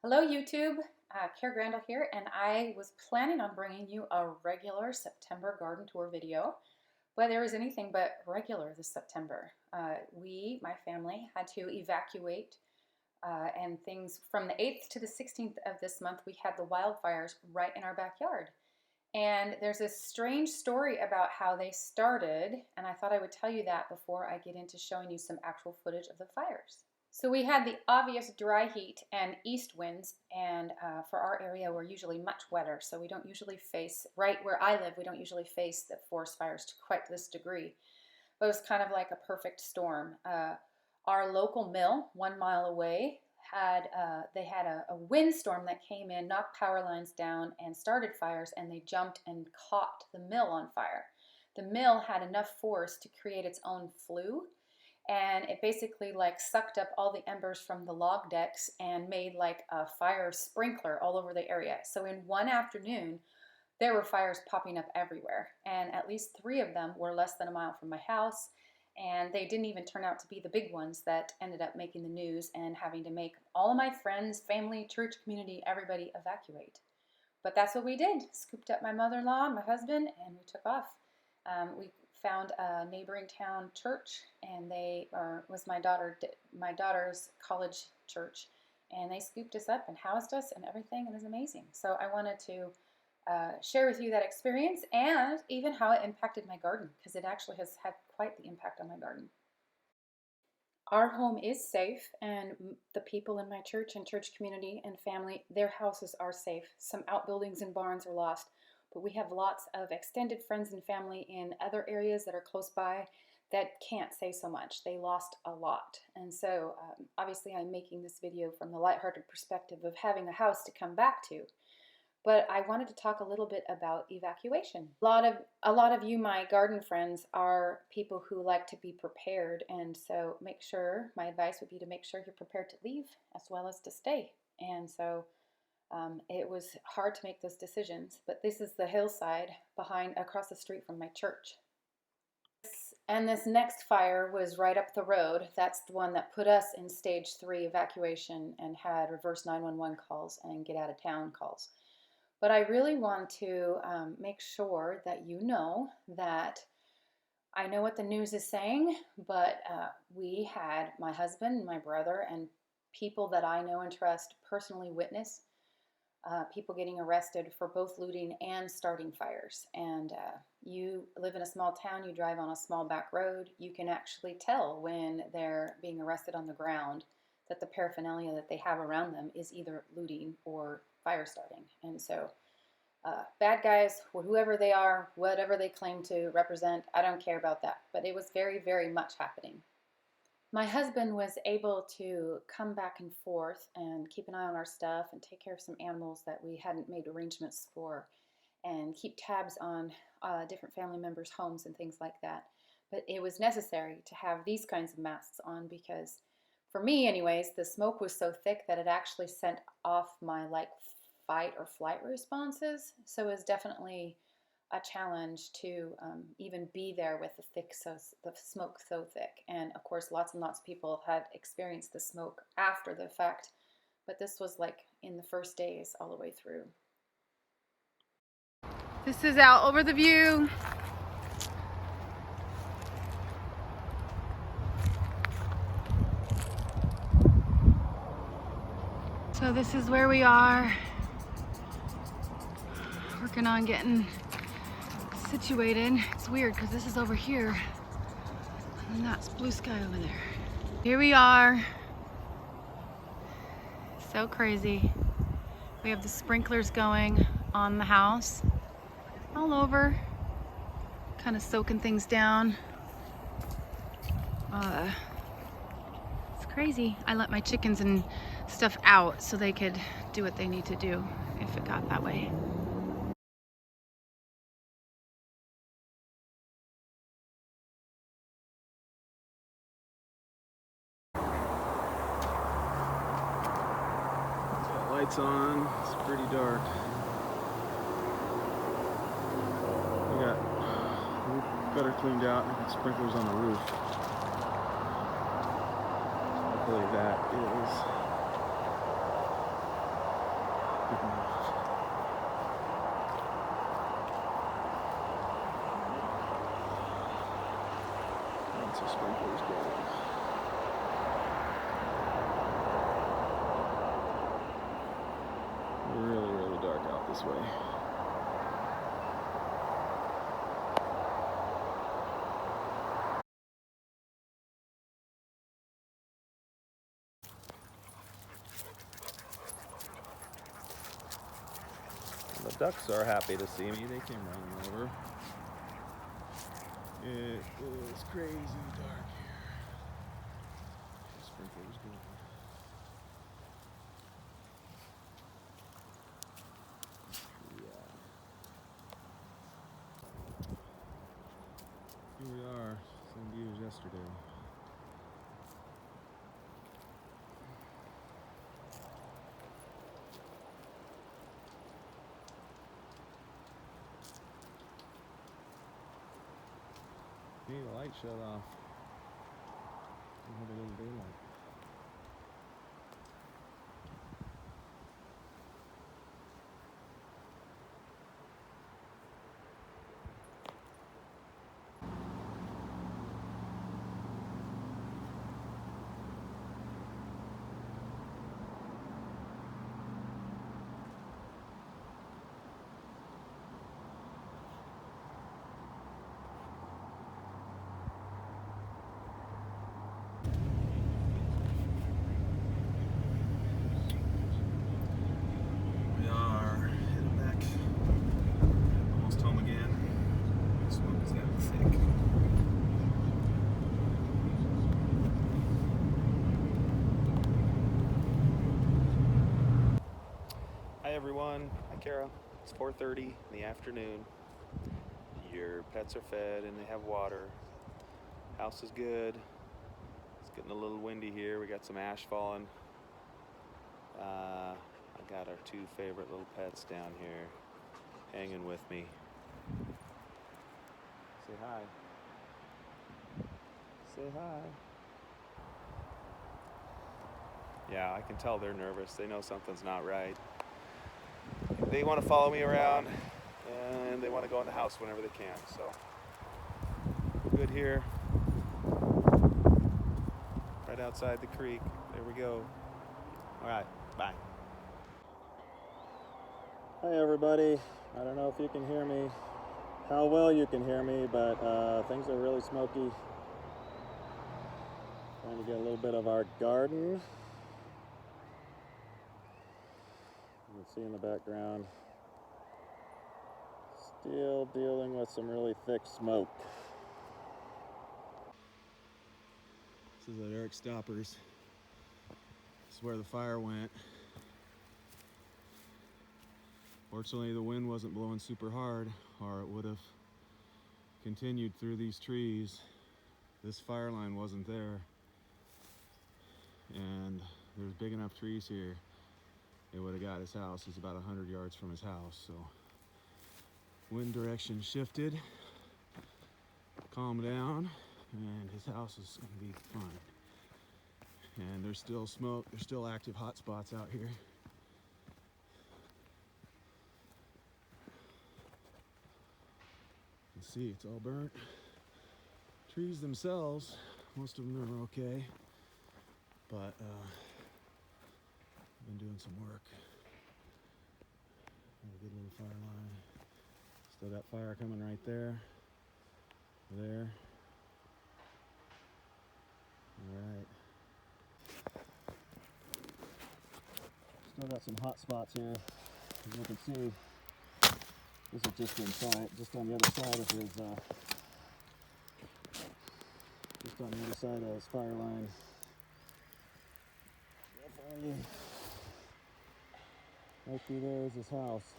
Hello YouTube, Care Grandel here, and I was planning on bringing you a regular September garden tour video, but there was anything but regular this September. My family, had to evacuate and things from the 8th to the 16th of this month. We had the wildfires right in our backyard. And there's this strange story about how they started, and I thought I would tell you that before I get into showing you some actual footage of the fires. So we had the obvious dry heat and east winds, and for our area we're usually much wetter, so we don't usually face, right where I live, we don't usually face the forest fires to quite this degree. But it was kind of like a perfect storm. Our local mill, 1 mile away, had a windstorm that came in, knocked power lines down, and started fires, and they jumped and caught the mill on fire. The mill had enough force to create its own flue, and it basically like sucked up all the embers from the log decks and made like a fire sprinkler all over the area. So in one afternoon, there were fires popping up everywhere, and at least 3 of them were less than a mile from my house, and they didn't even turn out to be the big ones that ended up making the news and having to make all of my friends, family, church, community, everybody evacuate. But that's what we did. Scooped up my mother-in-law and my husband, and we took off. We found a neighboring town church, and was my daughter's college church, and they scooped us up and housed us and everything. It was amazing. So I wanted to share with you that experience and even how it impacted my garden, because it actually has had quite the impact on my garden. Our home is safe, and the people in my church and church community and family, their houses are safe. Some outbuildings and barns are lost, but we have lots of extended friends and family in other areas that are close by that can't say so much. They lost a lot. And so obviously I'm making this video from the lighthearted perspective of having a house to come back to. But I wanted to talk a little bit about evacuation. A lot of you, my garden friends, are people who like to be prepared, and so my advice would be to make sure you're prepared to leave as well as to stay. And so it was hard to make those decisions, but this is the hillside across the street from my church. And this next fire was right up the road. That's the one that put us in stage 3 evacuation and had reverse 911 calls and get out of town calls. But I really want to make sure that you know that I know what the news is saying, but we had my husband, my brother, and people that I know and trust personally witness people getting arrested for both looting and starting fires. And you live in a small town, you drive on a small back road, you can actually tell when they're being arrested on the ground that the paraphernalia that they have around them is either looting or fire starting. And so bad guys, whoever they are, whatever they claim to represent, I don't care about that. But it was very, very much happening. My husband was able to come back and forth and keep an eye on our stuff and take care of some animals that we hadn't made arrangements for, and keep tabs on different family members' homes and things like that. But it was necessary to have these kinds of masks on because, for me anyways, the smoke was so thick that it actually sent off my fight or flight responses. So it was definitely a challenge to even be there with the smoke so thick. And of course, lots and lots of people had experienced the smoke after the fact, but this was like in the first days all the way through. This is out over the view. So this is where we are, working on getting situated. It's weird because this is over here and that's blue sky over there. Here we are. So crazy. We have the sprinklers going on the house all over, kind of soaking things down. It's crazy. I let my chickens and stuff out so they could do what they need to do if it got that way. Lights on, it's pretty dark. We got her cleaned out and got sprinklers on the roof. Hopefully that is Lots of sprinklers going. Really, really dark out this way. The ducks are happy to see me. They came running over. It is crazy dark here. The sprinklers going. Here we are, same view as yesterday. Hey, the light shut off. We have a little daylight. We are heading back, almost home again. The smoke is getting thick. Hi everyone, hi Kara. It's 4:30 in the afternoon. Your pets are fed and they have water. House is good. It's getting a little windy here. We got some ash falling. I got our two favorite little pets down here hanging with me. Say hi. Say hi. Yeah, I can tell they're nervous. They know something's not right. They want to follow me around and they want to go in the house whenever they can. So we're good here. Right outside the creek. There we go. All right, bye. Hi everybody. I don't know if you can hear me, how well you can hear me, but things are really smoky. Trying to get a little bit of our garden. You can see in the background. Still dealing with some really thick smoke. This is at Eric Stoppers. This is where the fire went. Fortunately, the wind wasn't blowing super hard, or it would have continued through these trees. This fire line wasn't there, and there's big enough trees here. It would have got his house. He's about 100 yards from his house, so wind direction shifted, calmed down, and his house is going to be fine. And there's still smoke. There's still active hot spots out here. You can see it's all burnt. Trees themselves, most of them are okay, but I've been doing some work. Got a good little fire line. Still got fire coming right there. There. All right. Still got some hot spots here. As you can see, this is just inside, just on the other side of his, just on the other side of his fire line. Right through there is his house.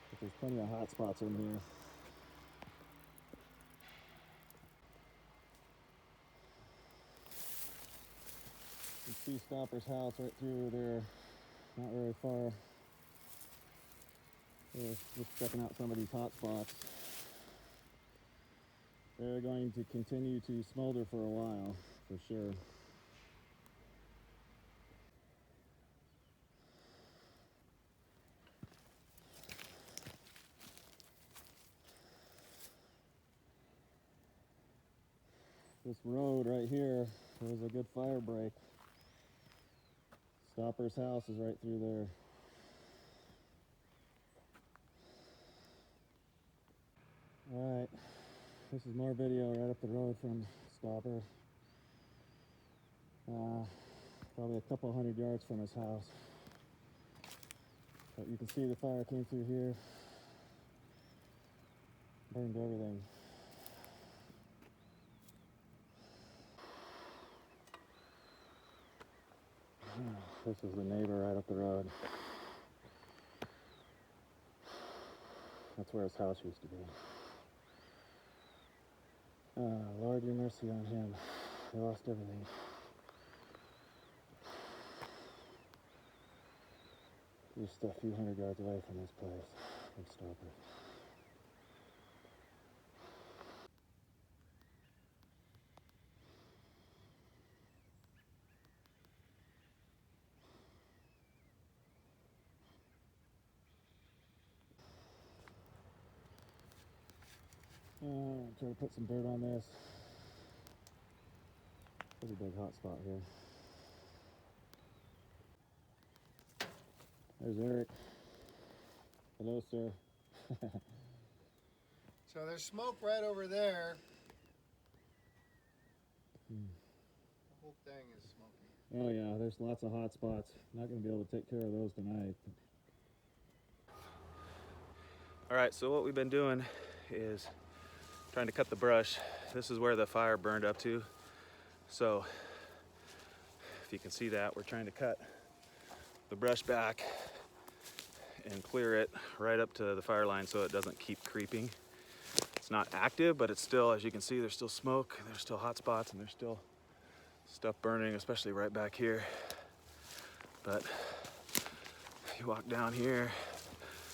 But there's plenty of hot spots in here. You can see Stopper's house right through there, not very far. Just checking out some of these hot spots. They're going to continue to smolder for a while, for sure. This road right here, there's a good fire break. Stopper's house is right through there. Alright, this is more video right up the road from Stopper. Probably a couple hundred yards from his house. But you can see the fire came through here, burned everything. This is the neighbor right up the road. That's where his house used to be. Lord, your mercy on him. He lost everything. Just a few hundred yards away from this place, from Stopper. Try to put some dirt on this. Pretty big hot spot here. There's Eric. Hello, sir. So there's smoke right over there. The whole thing is smoky. Oh yeah, there's lots of hot spots. Not going to be able to take care of those tonight. All right, so what we've been doing is trying to cut the brush. This is where the fire burned up to. So if you can see that, we're trying to cut the brush back and clear it right up to the fire line so it doesn't keep creeping. It's not active, but it's still, as you can see, there's still smoke, there's still hot spots, and there's still stuff burning, especially right back here. But if you walk down here,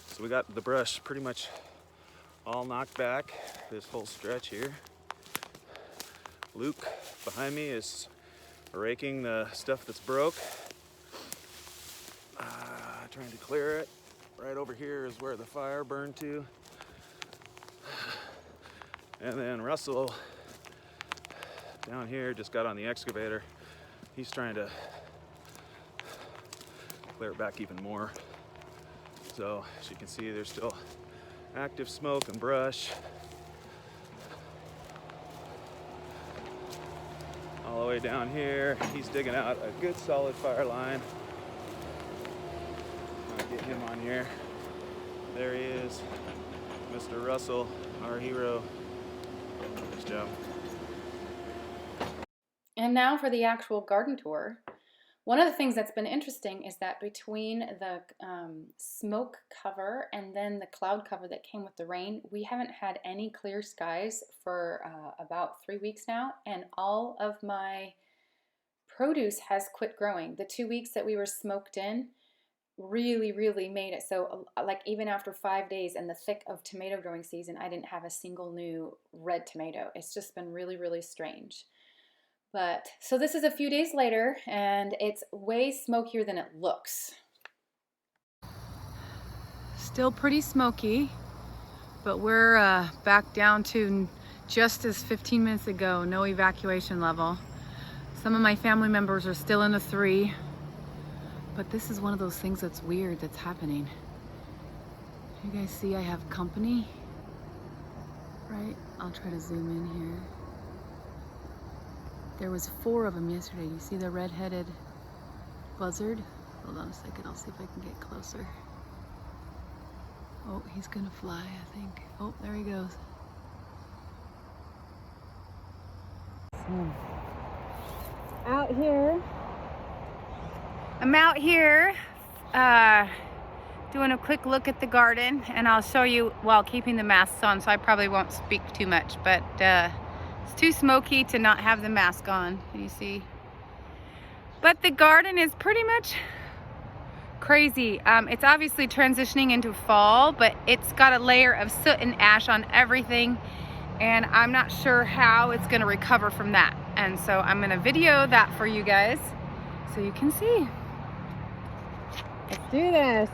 so we got the brush pretty much all knocked back, this whole stretch here. Luke behind me is raking the stuff that's broke. Trying to clear it. Right over here is where the fire burned to. And then Russell down here just got on the excavator. He's trying to clear it back even more. So as you can see, there's still active smoke and brush all the way down here. He's digging out a good solid fire line. I'll get him on here. There he is, Mr. Russell, our hero. Nice job. And now for the actual garden tour. One of the things that's been interesting is that between the smoke cover and then the cloud cover that came with the rain, we haven't had any clear skies for about 3 weeks now, and all of my produce has quit growing. The 2 weeks that we were smoked in really made it so, like, even after 5 days in the thick of tomato growing season, I didn't have a single new red tomato. It's just been really strange. But so this is a few days later, and it's way smokier than it looks. Still pretty smoky, but we're back down to just as 15 minutes ago, no evacuation level. Some of my family members are still in the 3, but this is one of those things that's weird that's happening. You guys see I have company, right? I'll try to zoom in here. There was 4 of them yesterday. You see the red-headed buzzard? Hold on a second, I'll see if I can get closer. Oh, he's gonna fly, I think. Oh, there he goes. Out here. I'm out here doing a quick look at the garden, and I'll show you while keeping the masks on, so I probably won't speak too much, but it's too smoky to not have the mask on, can you see? But the garden is pretty much crazy. It's obviously transitioning into fall, but it's got a layer of soot and ash on everything, and I'm not sure how it's gonna recover from that. And so I'm gonna video that for you guys so you can see. Let's do this.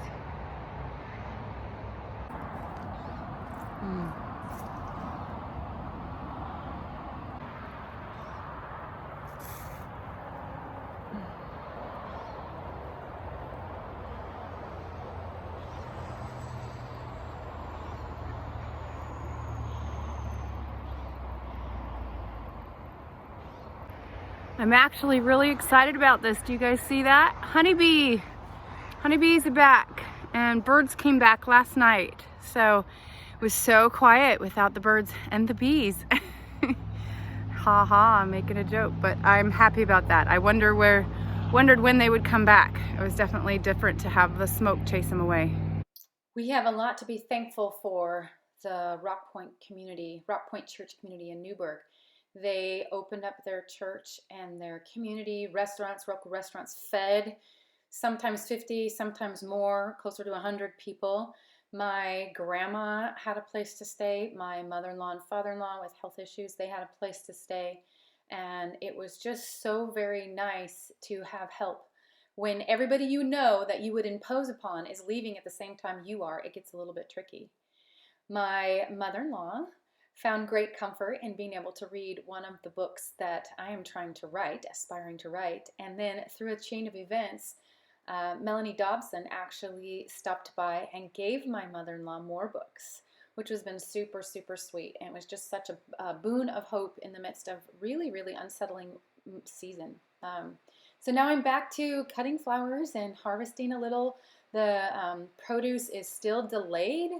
I'm actually really excited about this. Do you guys see that? Honeybees are back, and birds came back last night. So it was so quiet without the birds and the bees. Ha ha, I'm making a joke, but I'm happy about that. I wondered when they would come back. It was definitely different to have the smoke chase them away. We have a lot to be thankful for the Rock Point Church community in Newburgh. They opened up their church and their community restaurants, local restaurants, fed sometimes 50, sometimes more, closer to 100 people. My grandma had a place to stay. My mother-in-law and father-in-law with health issues, they had a place to stay. And it was just so very nice to have help. When everybody you know that you would impose upon is leaving at the same time you are, it gets a little bit tricky. My mother-in-law found great comfort in being able to read one of the books that I am aspiring to write. And then through a chain of events, Melanie Dobson actually stopped by and gave my mother-in-law more books, which has been super, super sweet. And it was just such a boon of hope in the midst of really, really unsettling season. So now I'm back to cutting flowers and harvesting a little. The produce is still delayed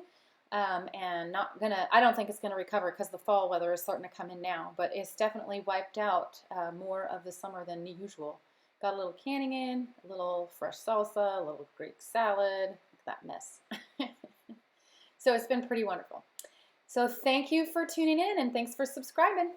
and I don't think it's gonna recover because the fall weather is starting to come in now, but it's definitely wiped out more of the summer than usual. Got a little canning in, a little fresh salsa, a little Greek salad. Look at that mess. So it's been pretty wonderful. So thank you for tuning in and thanks for subscribing.